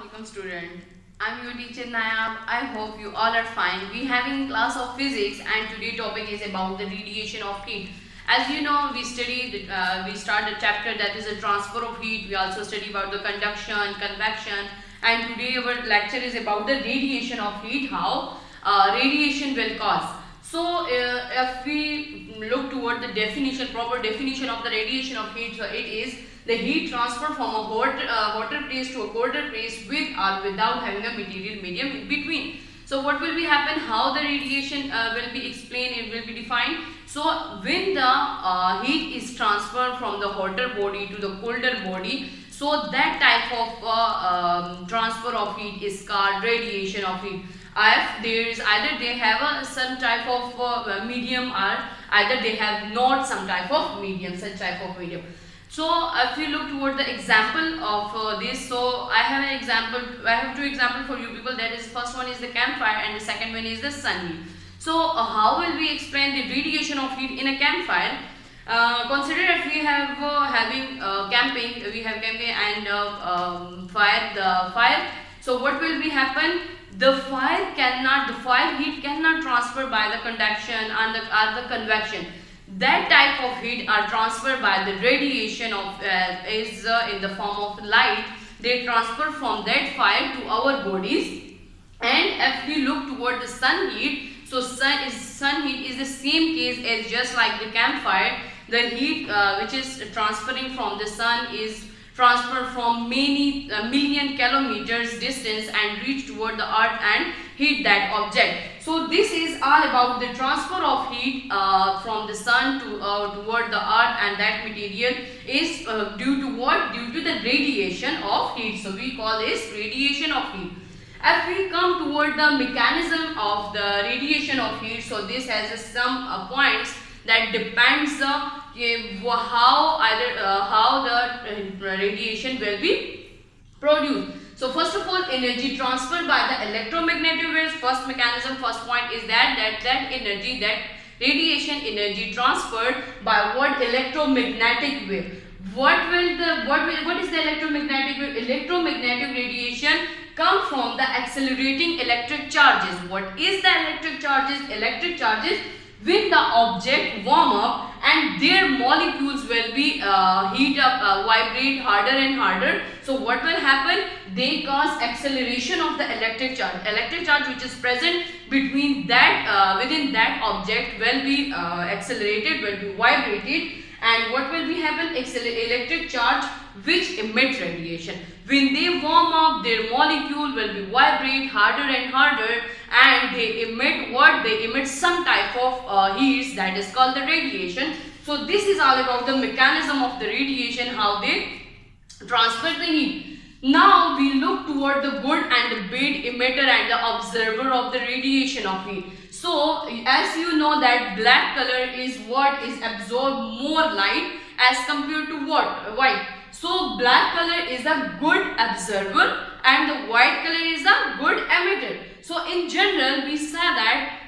Assalamualaikum student. I'm your teacher Nayab. I hope you all are fine. We having class of physics and today topic is about the radiation of heat. As you know, we start a chapter that is a transfer of heat. We also study about the conduction, convection, and today our lecture is about the radiation of heat, how radiation will cause. So if we look toward the definition, proper definition of the radiation of heat, so it is the heat transfer from a hotter place to a colder place with or without having a material medium in between. So what will be happen, how the radiation will be explained, it will be defined. So when the heat is transferred from the hotter body to the colder body, so that type of transfer of heat is called radiation of heat. If there is either they have some type of medium or either they have not some type of medium, such type of medium. So if you look toward the example of this, so I have an example, I have two examples for you people. That is, first one is the campfire and the second one is the sun heat. So how will we explain the radiation of heat in a campfire? Consider if we have camping, we have camping and fire. So what will be happen? The fire heat cannot transfer by the conduction and the convection. That type of heat are transferred by the radiation of in the form of light. They transfer from that fire to our bodies. And if we look toward the sun heat, so sun heat is the same case as just like the campfire. The heat which is transferring from the sun is transferred from many million kilometers distance and reach toward the earth and heat that object. So this is all about the transfer of heat from the sun to toward the earth, and that material is due to what? Due to the radiation of heat. So we call this radiation of heat. If we come toward the mechanism of the radiation of heat, so this has some points that depends how the radiation will be produced. So first of all, energy transferred by the electromagnetic waves. First mechanism, first point is that energy, that radiation energy transferred by what? Electromagnetic wave. What is the electromagnetic wave? Electromagnetic radiation come from the accelerating electric charges. What is the electric charges? Electric charges when the object warm up and their molecules will be heat up, vibrate harder and harder. So what will happen? They cause acceleration of the electric charge. Electric charge which is present between that within that object will be accelerated, will be vibrated, and what will be happen? Electric charge which emit radiation. When they warm up, their molecule will be vibrate harder and harder, and they emit what? They emit some type of heat that is called the radiation. So this is all about the mechanism of the radiation, how they transfer the heat. Now we look toward the good and the bad emitter and the observer of the radiation of heat. So as you know that black color is what is absorb more light as compared to what? White. So black color is a good observer and the white color is a good emitter. So in general we said that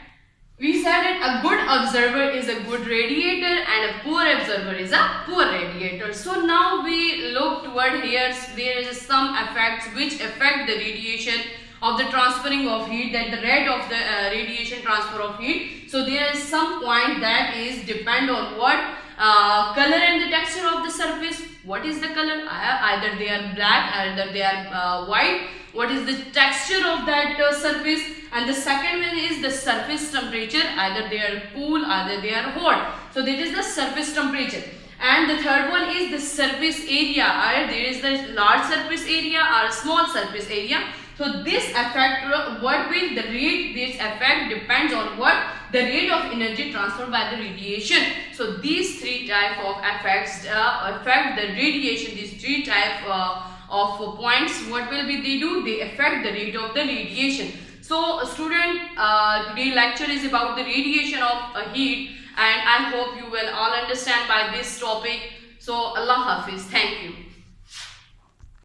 a good observer is a good radiator and a poor observer is a poor radiator. So now we look toward here, there is some effects which affect the radiation of the transferring of heat, that the rate of the radiation transfer of heat. So there is some point that is depend on what? Color and the texture of the surface. What is the color? Either they are black, either they are white. What is the texture of that surface? And the second one is the surface temperature. Either they are cool, either they are hot. So that is the surface temperature. And the third one is the surface area. Either there is the large surface area or small surface area. So this affect what will the rate? This effect depends on what? The rate of energy transferred by the radiation. So these three type of effects affect the radiation. These three type of points, what will be they do? They affect the rate of the radiation. So student, today lecture is about the radiation of heat, and I hope you will all understand by this topic. So Allah Hafiz. Thank you.